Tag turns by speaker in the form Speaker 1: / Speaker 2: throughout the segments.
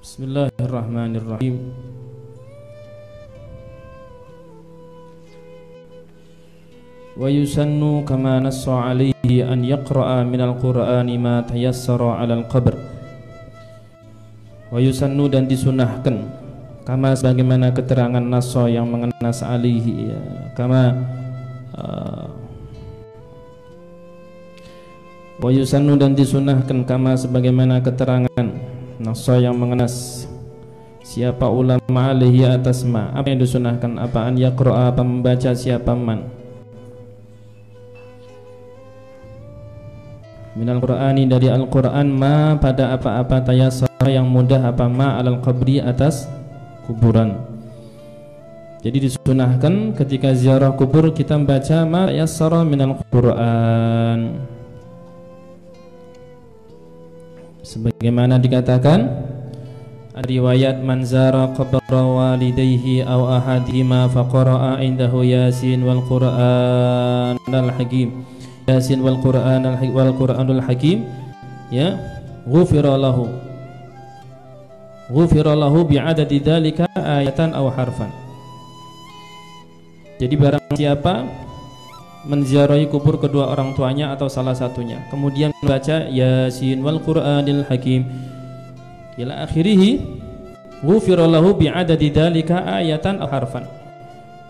Speaker 1: Bismillahirrahmanirrahim. Wa yusannu kama nassa alaihi an yaqra'a minal qur'ani ma tayassara 'alal qabr. Wa yusannu, dan disunahkan, kama sebagaimana keterangan nassa yang mengenas alaihi, ya. Wa yusannu, dan disunahkan, kama sebagaimana keterangan nassa yang mengenas siapa ulama alaihi atas ma. Apa yang disunahkan? Apaan? Yaqra'a, apa membaca, siapa man minal qur'ani, dari Al-Qur'an, ma pada apa-apa, tayassara yang mudah, apa ma alal qabri, atas kuburan. Jadi disunahkan ketika ziarah kubur kita membaca ma tayassara minal Qur'an, sebagaimana dikatakan riwayat man zara qabra walidayhi aw ahadihima faqara'a indahu yasin wal qur'anal hakim, yasin wal qur'anul hakim, ya, ghufira lahu bi'adadi dzalika ayatan aw harfan. Jadi barang siapa menziarahi kubur kedua orang tuanya atau salah satunya, kemudian membaca yasin wal qur'anil hakim ila akhirih, ghufira lahu bi'adadi dzalika ayatan aw harfan,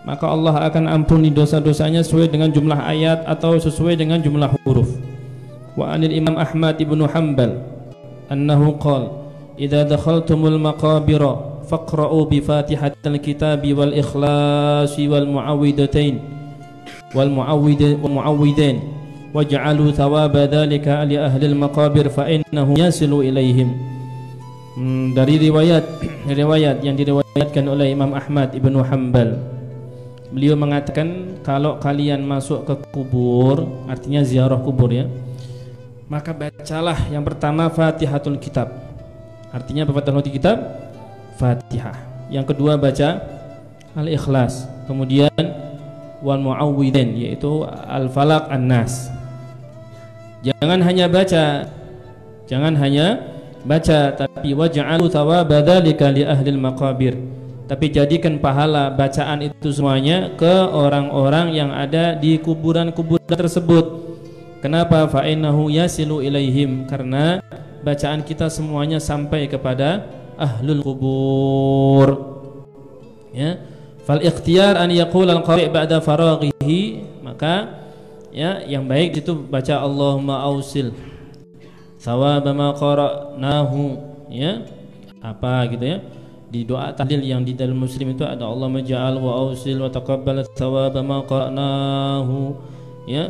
Speaker 1: maka Allah akan ampuni dosa-dosanya sesuai dengan jumlah ayat atau sesuai dengan jumlah huruf. Wa anil Imam Ahmad ibnu Hanbal annahu qala idza dakhaltumul maqabira faqra'u bi fatihatil kitabi wal ikhlasi wal muawwidatayn wal muawwidain waj'alu thawaba dzalika li ahli al maqabir fa innahu yasilu ilaihim. Dari riwayat yang diriwayatkan oleh Imam Ahmad ibnu Hanbal, beliau mengatakan kalau kalian masuk ke kubur, artinya ziarah kubur, ya, maka bacalah yang pertama Fatihatul Kitab. Artinya apa Fatihatul Kitab? Fatihah. Yang kedua baca Al-Ikhlas, kemudian wal muawwidin, yaitu Al-Falaq, An-Nas. Jangan hanya baca, tapi waj'alu thawaba dzalika li ahlil maqabir, tapi jadikan pahala bacaan itu semuanya ke orang-orang yang ada di kuburan-kuburan tersebut. Kenapa? Fa innahu yasilu ilaihim, karena bacaan kita semuanya sampai kepada ahlul kubur, ya. Fal ikhtiyar an yaqul al-qari' ba'da faraghihi, maka, ya, yang baik itu baca Allahumma ausil thawaba ma qara'nahu, ya, apa gitu, ya. Di doa tahlil yang di dalam Muslim itu ada Allahumma ja'al wa ausil wa taqabbal thawaba ma qara'nahu, ya,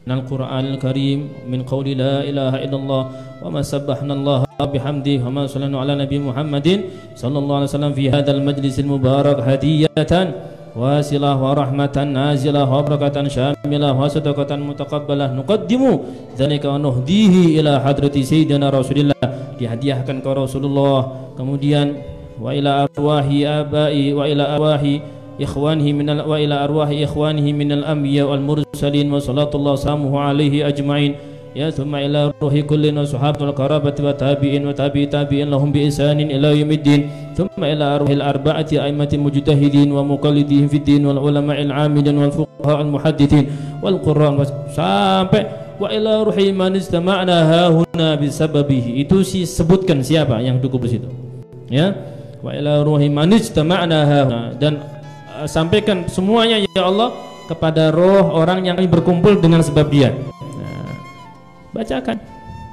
Speaker 1: minal Qur'anil Karim min qawli la ilaha illallah wa ma sabbahna Allah bihamdihi wa ma sallallahu ala nabi Muhammadin sallallahu alaihi wasallam fi hadzal majlisil mubarak hadiyatan wasilah wa rahmatan nazilah wa barakatan syamilah wa sadaqatan mutaqabbalah nuqaddimu dzalika wa nuhdihi ila hadrati sayyidina Rasulillah, dihadiahkan ke Rasulullah. Kemudian wa ila arwahi abai wa ila arwahi ikhwanihi minal wa ila arwahi ikhwanihi minal anbiya wal mursalin wa sallallahu samuhu alaihi ajma'in, ya, thumma ila ruhi kullin wa sahabatul qarabati wa tabi'in wa tabi'in lahum bi ihsanin ila yaumiddin, thumma ila arwahil arba'ati a'immati mujtahidin wa muqallidihim fid din wal ulama'il 'amilin wal fuqaha al muhaddithin wal qurra, sampai wa ila ruhi man istama'na hahuna bisababihi. Itu sebutkan siapa yang duduk di situ, ya, wa ila ruhi man istama'na hahuna, dan sampaikan semuanya ya Allah kepada roh orang yang berkumpul dengan sebab dia. Bacakan.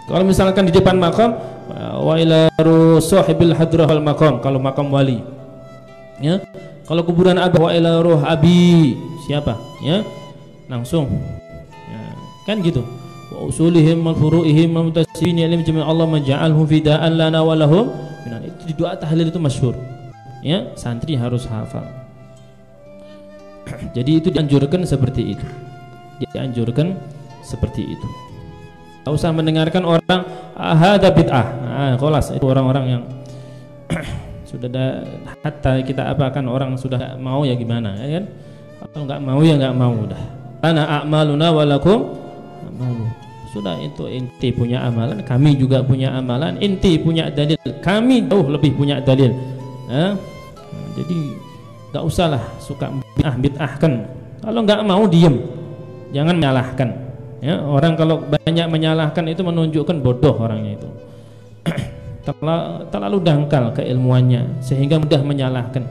Speaker 1: Kalau misalkan di depan makam, wa ila sahibil hadrah wal maqam, kalau makam wali, ya. Kalau kuburan abah, wa ila ruh abi, siapa, ya, langsung, ya, kan gitu. Wa usulihim wa furu'ihim wa mutasibin ilim jami' Allah maja'alhum fida'an lana wa lahum. Itu di doa tahlil itu masyhur, ya, santri harus hafal. Jadi itu dianjurkan seperti itu, tak usah mendengarkan orang ada bid'ah. Kholas, itu orang-orang yang sudah ada, hatta kita apakan orang sudah gak mau, ya gimana, ya kan? Kalau nggak mau ya nggak mau, udah. Ana a'maluna walakum a'malu. sudah itu inti punya amalan, kami juga punya amalan, inti punya dalil, kami jauh lebih punya dalil. Jadi nggak usahlah suka bid'ahkan. Kalau nggak mau diem, jangan menyalahkan. Ya, orang kalau banyak menyalahkan itu menunjukkan bodoh orangnya itu. Terlalu dangkal keilmuannya sehingga mudah menyalahkan.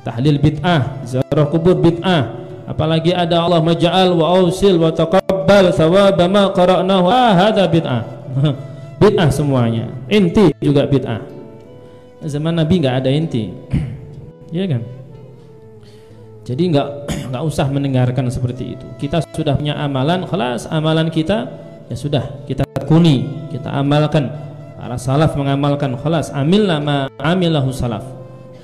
Speaker 1: Tahlil bid'ah, ziarah kubur bid'ah, apalagi ada Allah maj'al wa ausil wa taqabbal thawaba ma qara'nahu, hadza bid'ah. Bid'ah semuanya. Inti juga bid'ah. Zaman Nabi nggak ada inti. Iya kan? Jadi nggak usah mendengarkan seperti itu. Kita sudah punya amalan, khalas amalan kita ya sudah kita tekuni, kita amalkan. Para salaf mengamalkan, khalas amilna ma amilahu salaf.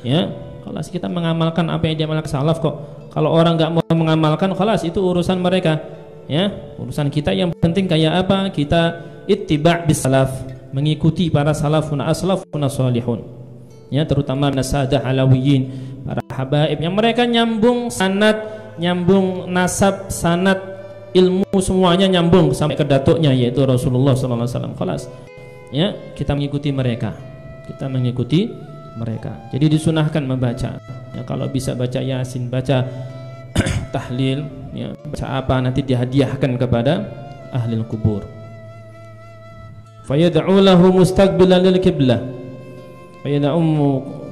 Speaker 1: Ya, khalas kita mengamalkan apa yang diamalkan salaf kok. Kalau orang nggak mau mengamalkan, khalas itu urusan mereka. Ya, urusan kita yang penting kayak apa? Kita ittiba' bis salaf, mengikuti para salafun aslafun salihun. Ya, terutama nasadah alawiyin, para habaib yang mereka nyambung sanad, nyambung nasab, sanad, ilmu semuanya nyambung sampai ke datuknya yaitu Rasulullah sallallahu alaihi wasallam. Khalas. Ya, kita mengikuti mereka. Kita mengikuti mereka. Jadi disunahkan membaca. Ya, kalau bisa baca Yasin, baca tahlil, ya, baca apa nanti dihadiahkan kepada ahli kubur. Fayad'u lahu mustaqbilan lil qiblah.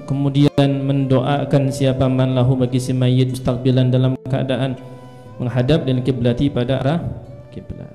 Speaker 1: Kemudian mendoakan siapa man lahu bagi si mayit mustaqbilan dalam keadaan menghadap lil qiblati pada arah kiblat.